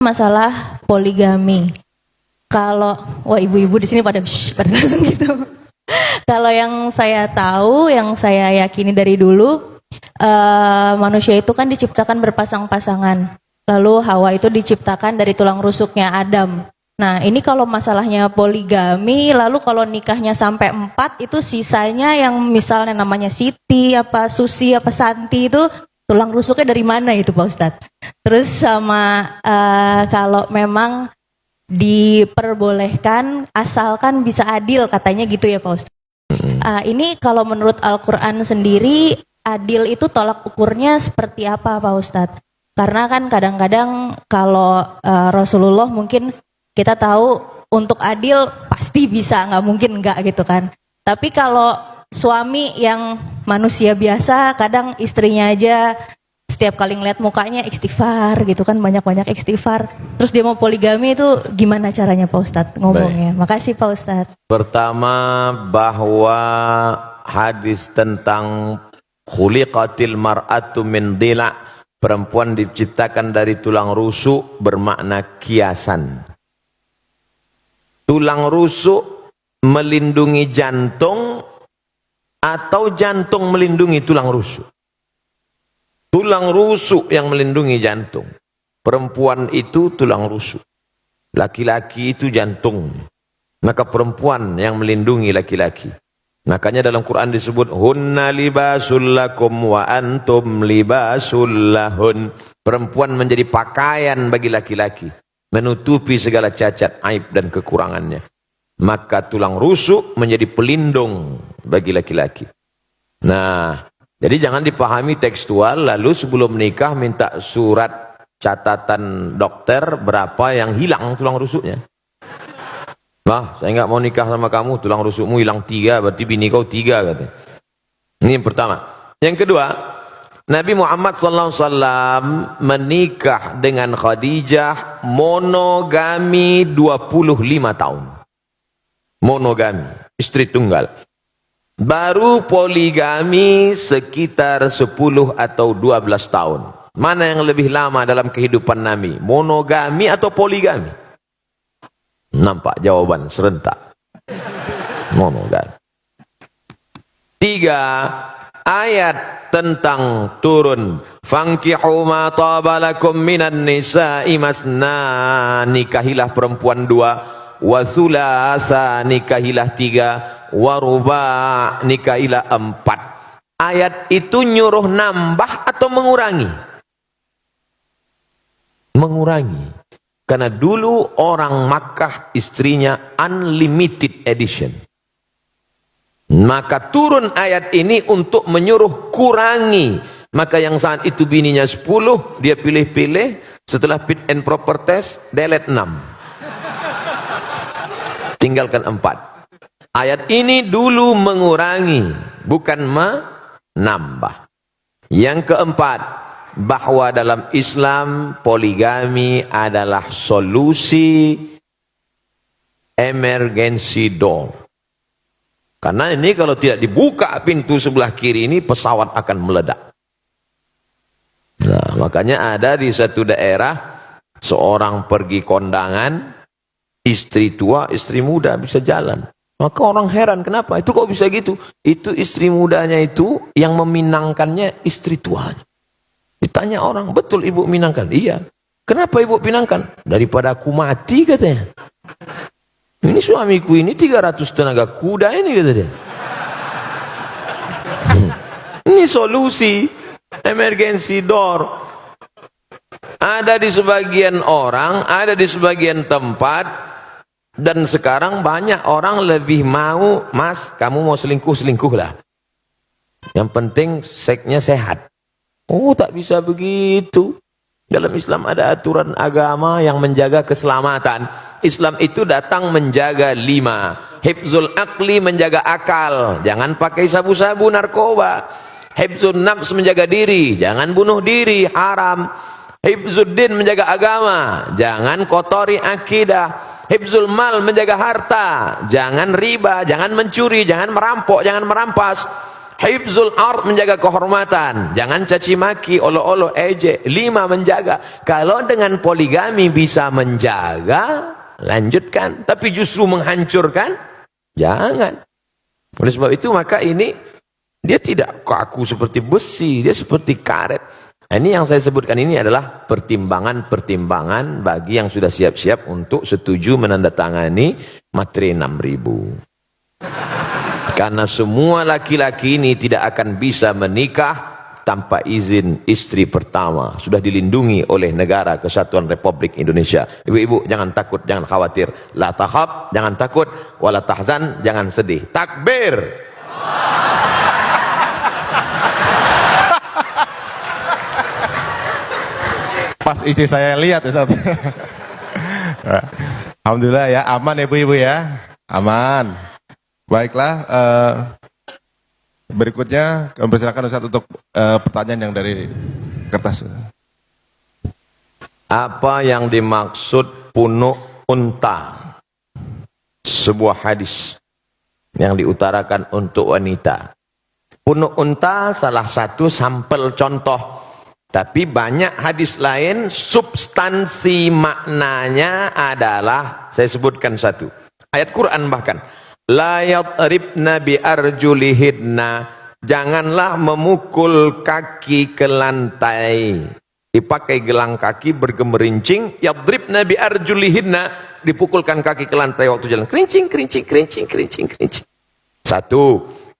masalah poligami. Kalau wah ibu-ibu di sini pada langsung gitu. Kalau yang saya tahu, yang saya yakini dari dulu, manusia itu kan diciptakan berpasang-pasangan. Lalu Hawa itu diciptakan dari tulang rusuknya Adam. Nah ini kalau masalahnya poligami, lalu kalau nikahnya sampai 4, itu sisanya yang misalnya namanya Siti, apa Susi, apa Santi, itu tulang rusuknya dari mana itu Pak Ustadz? Terus sama kalau memang diperbolehkan asalkan bisa adil, katanya gitu ya Pak Ustadz. Ini kalau menurut Al-Quran sendiri, adil itu tolak ukurnya seperti apa Pak Ustadz? Karena kan kadang-kadang kalau Rasulullah mungkin kita tahu untuk adil pasti bisa, nggak mungkin nggak gitu kan. Tapi kalau suami yang manusia biasa, kadang istrinya aja setiap kali ngeliat mukanya istighfar gitu kan, banyak-banyak istighfar. Terus dia mau poligami, itu gimana caranya Pak Ustadz ngomongnya? Baik. Makasih Pak Ustadz. Pertama, bahwa hadis tentang khuliqatil mar'atu min dila', perempuan diciptakan dari tulang rusuk, bermakna kiasan. Tulang rusuk melindungi jantung atau jantung melindungi tulang rusuk? Tulang rusuk yang melindungi jantung. Perempuan itu tulang rusuk, laki-laki itu jantung. Maka perempuan yang melindungi laki-laki. Makanya dalam Quran disebut hunna libasul lakum wa antum libasul lahun. Perempuan menjadi pakaian bagi laki-laki, menutupi segala cacat, aib dan kekurangannya. Maka tulang rusuk menjadi pelindung bagi laki-laki. Nah, jadi jangan dipahami tekstual lalu sebelum menikah minta surat catatan dokter berapa yang hilang tulang rusuknya. Nah, saya nggak mau nikah sama kamu, tulang rusukmu hilang 3, berarti bini kau 3 katanya. Ini yang pertama. Yang kedua, Nabi Muhammad SAW menikah dengan Khadijah monogami 25 tahun. Monogami, istri tunggal. Baru poligami sekitar 10 atau 12 tahun. Mana yang lebih lama dalam kehidupan Nabi? Monogami atau poligami? Nampak jawaban serentak. Monogami. 3. Ayat tentang turun fankihu ma tabalakum minan nisa'i masna, nikahilah perempuan 2, wa thulasa, nikahilah 3, wa ruba', nikahilah 4. Ayat itu nyuruh nambah atau mengurangi? Mengurangi. Karena dulu orang Makkah istrinya unlimited edition. Maka turun ayat ini untuk menyuruh kurangi. Maka yang saat itu bininya 10, dia pilih-pilih, setelah fit and proper test, delete 6. Tinggalkan 4. Ayat ini dulu mengurangi, bukan menambah. Yang keempat, bahwa dalam Islam poligami adalah solusi emergency door. Karena ini kalau tidak dibuka pintu sebelah kiri ini, pesawat akan meledak. Nah, makanya ada di satu daerah seorang pergi kondangan, istri tua, istri muda bisa jalan. Maka orang heran, kenapa? Itu kok bisa gitu? Itu istri mudanya itu yang meminangkannya istri tuanya. Ditanya orang, betul ibu minangkan? Iya. Kenapa ibu pinangkan? Daripada aku mati katanya. Ini suamiku ini 300 tenaga kuda ini kata dia. Ini solusi emergency door. Ada di sebagian orang, ada di sebagian tempat, dan sekarang banyak orang lebih mau, mas kamu mau selingkuh lah. Yang penting seksnya sehat. Oh, tak bisa begitu. Dalam Islam ada aturan agama yang menjaga keselamatan. Islam itu datang menjaga 5. Hifzul akli, menjaga akal. Jangan pakai sabu-sabu, narkoba. Hifzul nafs, menjaga diri. Jangan bunuh diri, haram. Hifzuddin, menjaga agama. Jangan kotori akidah. Hifzul mal, menjaga harta. Jangan riba, jangan mencuri, jangan merampok, jangan merampas. Hifzul ard, menjaga kehormatan, jangan caci maki, olo-olo, ejek. 5, menjaga. Kalau dengan poligami bisa menjaga, lanjutkan. Tapi justru menghancurkan, jangan. Oleh sebab itu maka ini dia tidak kaku seperti besi, dia seperti karet. Ini yang saya sebutkan ini adalah pertimbangan-pertimbangan bagi yang sudah siap-siap untuk setuju menandatangani materi 6.000. Karena semua laki-laki ini tidak akan bisa menikah tanpa izin istri pertama. Sudah dilindungi oleh Negara Kesatuan Republik Indonesia. Ibu-ibu jangan takut, jangan khawatir. La takhaf, jangan takut. Wala tahzan, jangan sedih. Takbir. Pas istri saya lihat Ustaz. Alhamdulillah ya, aman ya ibu-ibu ya. Aman. Baiklah, berikutnya kami persilakan Ustaz untuk pertanyaan yang dari kertas. Apa yang dimaksud punuk unta? Sebuah hadis yang diutarakan untuk wanita. Punuk unta salah satu sampel contoh. Tapi banyak hadis lain, substansi maknanya adalah, saya sebutkan satu. Ayat Quran bahkan. La yadribna bi arjulihidna, janganlah memukul kaki ke lantai. Dipakai gelang kaki bergemerincing, yadribna bi arjulihidna, dipukulkan kaki ke lantai waktu jalan. Kerincing, kerincing, kerincing, kerincing, kerincing. 1.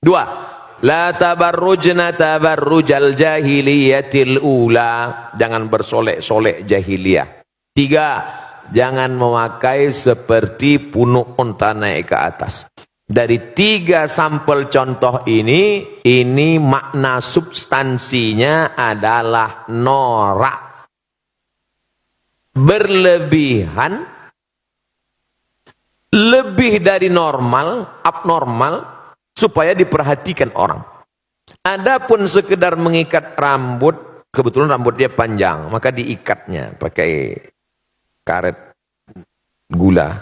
2. La tabarrujna tabarrujal jahiliyatil ula, jangan bersolek-solek jahiliyah. 3. Jangan memakai seperti punuk unta naik ke atas. Dari 3 sampel contoh ini makna substansinya adalah norak, berlebihan, lebih dari normal, abnormal, supaya diperhatikan orang. Adapun sekedar mengikat rambut, kebetulan rambut dia panjang, maka diikatnya pakai karet gula,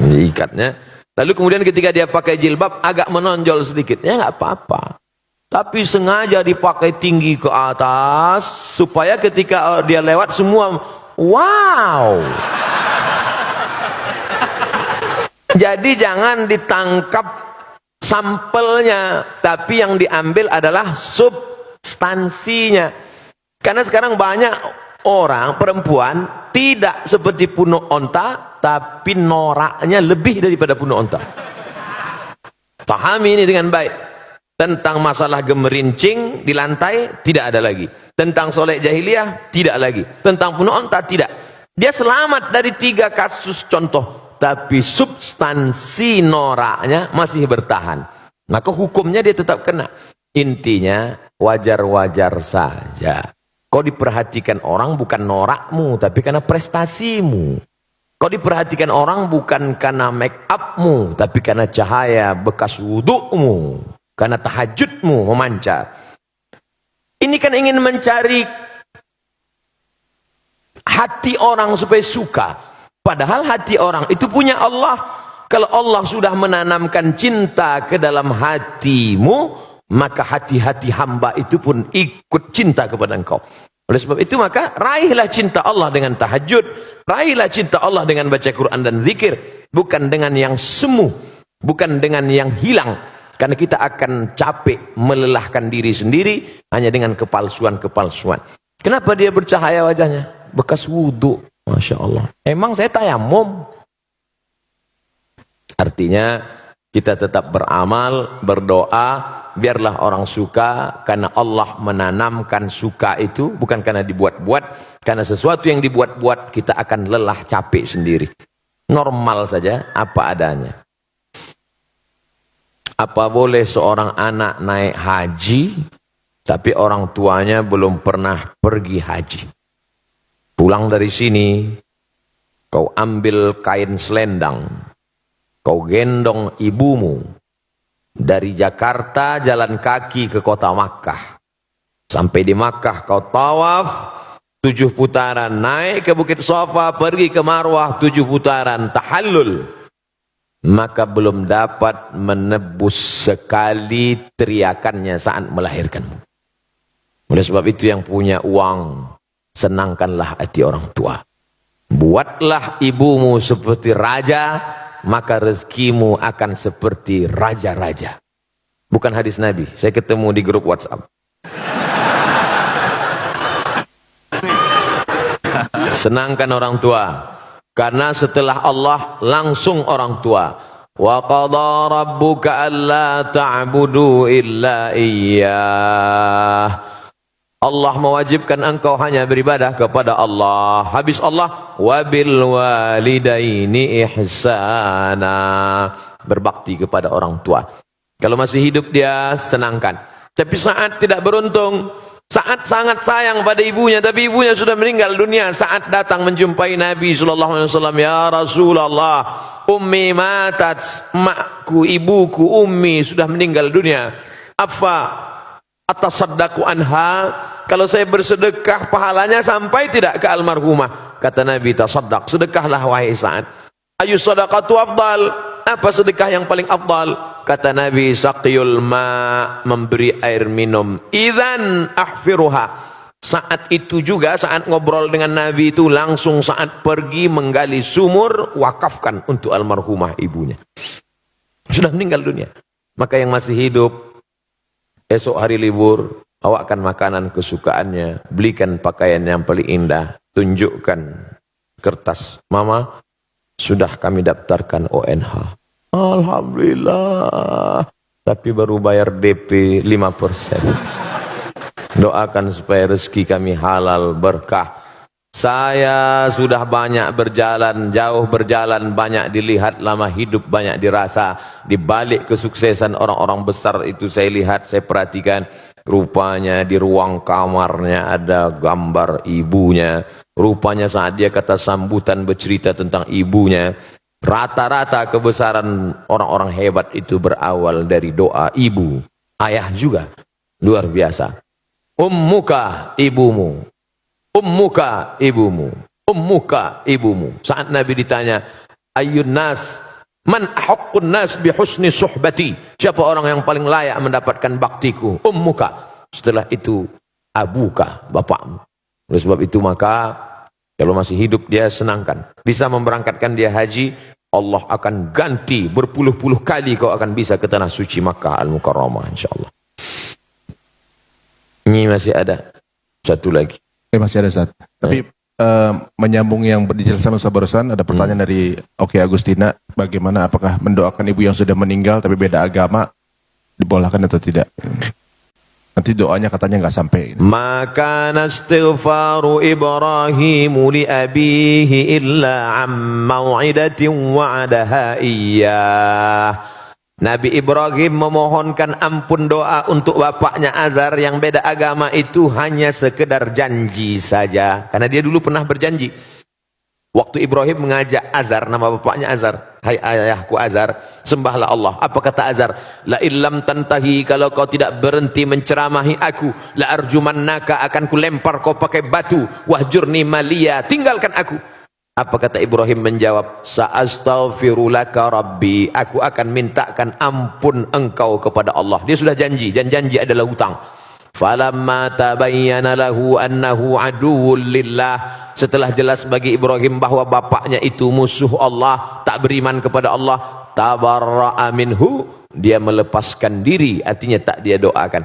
diikatnya. Lalu kemudian ketika dia pakai jilbab agak menonjol sedikit, ya nggak apa-apa. Tapi sengaja dipakai tinggi ke atas supaya ketika dia lewat semua wow. Jadi jangan ditangkap sampelnya, tapi yang diambil adalah substansinya. Karena sekarang banyak orang, perempuan, tidak seperti punuk onta, tapi noraknya lebih daripada punuk onta. Pahami ini dengan baik. Tentang masalah gemerincing di lantai, tidak ada lagi. Tentang solek jahiliyah, tidak lagi. Tentang punuk onta, tidak. Dia selamat dari 3 kasus contoh. Tapi substansi noraknya masih bertahan. Maka hukumnya dia tetap kena. Intinya, wajar-wajar saja. Kau diperhatikan orang bukan norakmu, tapi karena prestasimu. Kau diperhatikan orang bukan karena make upmu, tapi karena cahaya bekas wudukmu, karena tahajudmu memancar. Ini kan ingin mencari hati orang supaya suka. Padahal hati orang itu punya Allah. Kalau Allah sudah menanamkan cinta ke dalam hatimu, maka hati-hati hamba itu pun ikut cinta kepada engkau. Oleh sebab itu maka raihlah cinta Allah dengan tahajud, raihlah cinta Allah dengan baca Quran dan zikir, bukan dengan yang semu, bukan dengan yang hilang. Karena kita akan capek melelahkan diri sendiri hanya dengan kepalsuan-kepalsuan. Kenapa dia bercahaya wajahnya? Bekas wudhu, Masya Allah. Emang saya tayamum. Artinya kita tetap beramal, berdoa, biarlah orang suka, karena Allah menanamkan suka itu, bukan karena dibuat-buat. Karena sesuatu yang dibuat-buat, kita akan lelah, capek sendiri. Normal saja, apa adanya. Apa boleh seorang anak naik haji, tapi orang tuanya belum pernah pergi haji? Pulang dari sini, kau ambil kain selendang, kau gendong ibumu dari Jakarta jalan kaki ke kota Makkah. Sampai di Makkah kau tawaf 7 putaran, naik ke Bukit Safa, pergi ke Marwah 7 putaran, tahallul. maka belum dapat menebus sekali teriakannya saat melahirkanmu. Oleh sebab itu yang punya uang, senangkanlah hati orang tua. Buatlah ibumu seperti raja, maka rezekimu akan seperti raja-raja. Bukan hadis Nabi, saya ketemu di grup WhatsApp. Senangkan orang tua, karena setelah Allah langsung orang tua. Wa qadha rabbuka alla ta'budu illa iyyah. Allah mewajibkan engkau hanya beribadah kepada Allah. Habis Allah, wabil walidaini ihsana, berbakti kepada orang tua. Kalau masih hidup dia senangkan. Tapi saat tidak beruntung, saat sangat sayang pada ibunya, tapi ibunya sudah meninggal dunia, saat datang menjumpai Nabi SAW, ya Rasulullah, ummi matat, makku, ibuku, ummi sudah meninggal dunia. Apa atasaddaqu anha, kalau saya bersedekah pahalanya sampai tidak ke almarhumah? Kata Nabi, tasaddaq, sedekahlah wahai Sa'ad. Ayu sadaqatu afdal, apa sedekah yang paling afdal? Kata Nabi, saqiyul ma, memberi air minum. Idzan ahfiruha. Saat itu juga, saat ngobrol dengan Nabi itu, langsung saat pergi menggali sumur, wakafkan untuk almarhumah ibunya. Sudah meninggal dunia. Maka yang masih hidup, esok hari libur, awakkan makanan kesukaannya, belikan pakaian yang paling indah, tunjukkan kertas, mama, sudah kami daftarkan ONH. Alhamdulillah, tapi baru bayar DP 5%. Doakan supaya rezeki kami halal, berkah. Saya sudah banyak berjalan, jauh berjalan, banyak dilihat, lama hidup banyak dirasa. Di balik kesuksesan orang-orang besar itu saya lihat, saya perhatikan, rupanya di ruang kamarnya ada gambar ibunya. Rupanya saat dia kata sambutan bercerita tentang ibunya, rata-rata kebesaran orang-orang hebat itu berawal dari doa ibu. Ayah juga luar biasa. Ummuka, ibumu. Ummuka, ibumu. Ummuka, ibumu. Saat Nabi ditanya, ayyun nas, man ahaqqun nas bi husni suhbati, siapa orang yang paling layak mendapatkan baktiku? Ummuka. Setelah itu abuka, bapakmu. Oleh sebab itu maka kalau masih hidup dia senangkan. Bisa memberangkatkan dia haji, Allah akan ganti berpuluh-puluh kali kau akan bisa ke tanah suci Makkah Al-Mukarramah, insyaallah. Ini masih ada satu lagi. Masih ada, Ustaz. Tapi menyambung yang dijelaskan Ustaz barusan, ada pertanyaan dari Oke Agustina, bagaimana apakah mendoakan ibu yang sudah meninggal tapi beda agama dibolehkan atau tidak? Nanti doanya katanya nggak sampai. Maka nastighfaru Ibrahim li abihi illa am mau'idatin wa'adaha iyyah. Nabi Ibrahim memohonkan ampun doa untuk bapaknya Azar yang beda agama itu hanya sekedar janji saja. Karena dia dulu pernah berjanji. Waktu Ibrahim mengajak Azar, nama bapaknya Azar, hai ayahku Azar, sembahlah Allah. Apa kata Azar? La illam tantahi, kalau kau tidak berhenti menceramahi aku, la arjumannaka, akan ku lempar kau pakai batu, wahjurni maliya, tinggalkan aku. Apa kata Ibrahim menjawab? Sa'astaghfirulaka rabbi, aku akan mintakan ampun engkau kepada Allah. Dia sudah janji, dan janji adalah hutang. Falamma tabayyana lahu annahu aduwwul lillah, setelah jelas bagi Ibrahim bahwa bapaknya itu musuh Allah, tak beriman kepada Allah, tabarra'a minhu, dia melepaskan diri, artinya tak dia doakan.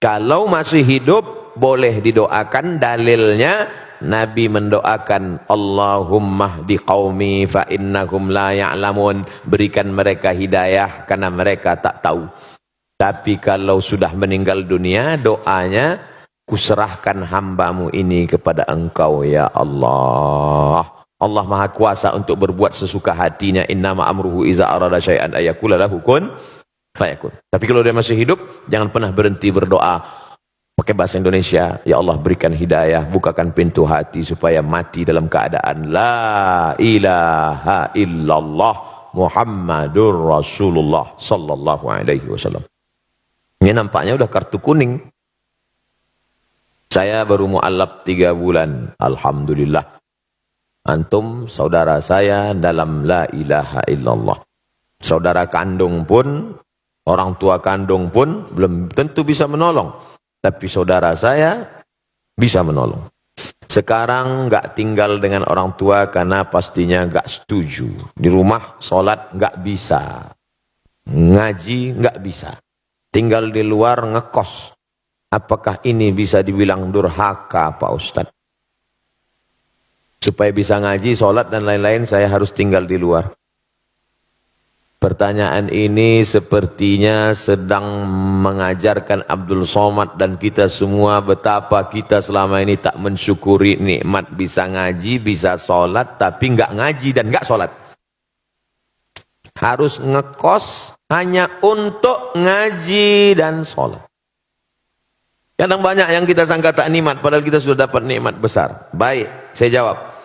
Kalau masih hidup boleh didoakan, dalilnya Nabi mendoakan Allahumma hdi qaumi fa innahum la ya'lamun, berikan mereka hidayah karena mereka tak tahu. Tapi kalau sudah meninggal dunia, doanya, kuserahkan hambamu ini kepada engkau ya Allah. Allah maha kuasa untuk berbuat sesuka hatinya. Innama amruhu iza arada syai'an ayakula lahu kun fayakun. Tapi kalau dia masih hidup, jangan pernah berhenti berdoa. Pakai bahasa Indonesia, ya Allah berikan hidayah, bukakan pintu hati supaya mati dalam keadaan la ilaha illallah Muhammadur Rasulullah sallallahu alaihi wasallam. Ini nampaknya udah kartu kuning. Saya baru mu'allab 3 bulan. Alhamdulillah. Antum saudara saya dalam la ilaha illallah. Saudara kandung pun, orang tua kandung pun belum tentu bisa menolong. Tapi saudara saya bisa menolong. Sekarang nggak tinggal dengan orang tua karena pastinya nggak setuju. Di rumah sholat nggak bisa, ngaji nggak bisa. Tinggal di luar ngekos. Apakah ini bisa dibilang durhaka Pak Ustadz? Supaya bisa ngaji, sholat dan lain-lain saya harus tinggal di luar. Pertanyaan ini sepertinya sedang mengajarkan Abdul Somad dan kita semua betapa kita selama ini tak mensyukuri nikmat bisa ngaji, bisa sholat, tapi nggak ngaji dan nggak sholat. Harus ngekos hanya untuk ngaji dan sholat. Kadang banyak yang kita sangka tak nikmat, padahal kita sudah dapat nikmat besar. Baik, saya jawab.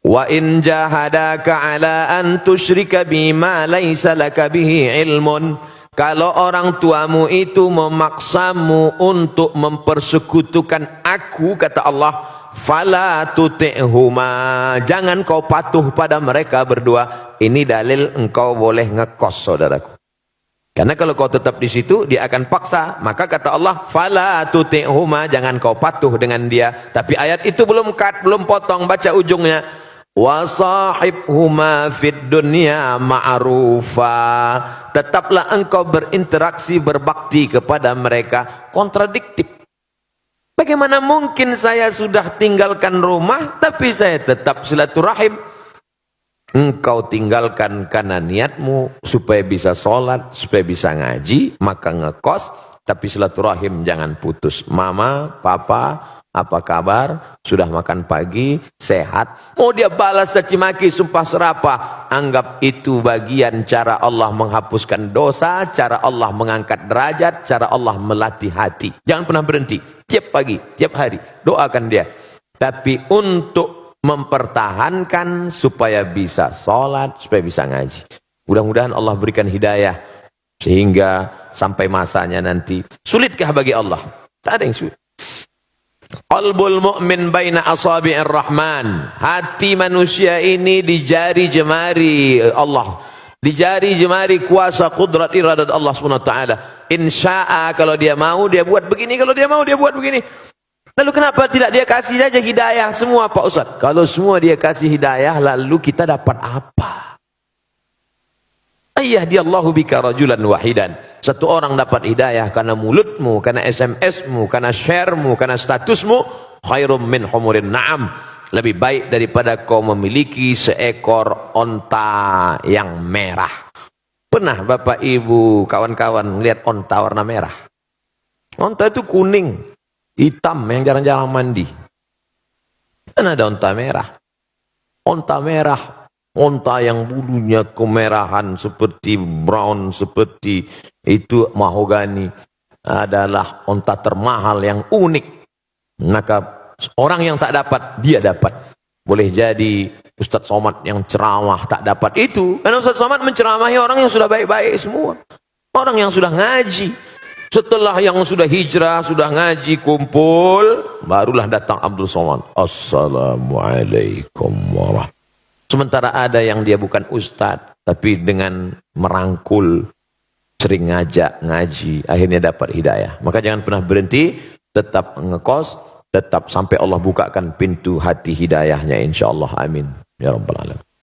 Wa in jahadaka ala an tusyrika bima laisa laka bihi ilmun. Kalau orang tuamu itu memaksamu untuk mempersekutukan aku, kata Allah, fala tuti'huma, jangan kau patuh pada mereka berdua. Ini dalil engkau boleh ngekos, saudaraku. Karena kalau kau tetap di situ, dia akan paksa. Maka kata Allah, fala tuti'huma, jangan kau patuh dengan dia. Tapi ayat itu belum potong, baca ujungnya. Wa sahibhuma fid dunya ma'rufa. Tetaplah engkau berinteraksi, berbakti kepada mereka. Kontradiktif. Bagaimana mungkin saya sudah tinggalkan rumah tapi saya tetap silaturahim? Engkau tinggalkan karena niatmu supaya bisa sholat, supaya bisa ngaji, maka ngekos, tapi silaturahim jangan putus. Mama, papa, apa kabar? Sudah makan pagi? Sehat? Mau dia balas caci maki, sumpah serapah, anggap itu bagian cara Allah menghapuskan dosa, cara Allah mengangkat derajat, cara Allah melatih hati. Jangan pernah berhenti, tiap pagi, tiap hari doakan dia. Tapi untuk mempertahankan supaya bisa sholat, supaya bisa ngaji. Mudah-mudahan Allah berikan hidayah sehingga sampai masanya nanti. Sulitkah bagi Allah? Tak ada yang sulit. Qalbul mu'min baina asabi'ir rahman. Hati manusia ini di jari jemari Allah. Di jari jemari kuasa kudrat iradat Allah SWT. Insya'a, kalau dia mau dia buat begini, kalau dia mau dia buat begini. Lalu kenapa tidak dia kasih saja hidayah semua Pak Ustaz? Kalau semua dia kasih hidayah, lalu kita dapat apa? Ayyahdiyallahu bika rajulan wahidan. Satu orang dapat hidayah karena mulutmu, karena SMS-mu, karena share-mu, karena statusmu. Khairum min humurin na'am. Lebih baik daripada kau memiliki seekor onta yang merah. Pernah Bapak Ibu, kawan-kawan melihat onta warna merah? Onta itu kuning, hitam yang jarang-jarang mandi. Dan ada onta merah. Onta merah, onta yang bulunya kemerahan seperti brown, seperti itu mahogani, adalah onta termahal yang unik. Maka orang yang tak dapat, dia dapat. Boleh jadi Ustadz Somad yang ceramah tak dapat itu, karena Ustadz Somad menceramahi orang yang sudah baik-baik semua. Orang yang sudah ngaji. Setelah yang sudah hijrah, sudah ngaji, kumpul, barulah datang Abdul Somad. Assalamualaikum warahmatullahi. Sementara ada yang dia bukan ustadz, tapi dengan merangkul, sering ngajak, ngaji, akhirnya dapat hidayah. Maka jangan pernah berhenti, tetap ngekos, tetap sampai Allah bukakan pintu hati hidayahnya, insyaAllah. Amin. Ya Rabbal Alamin.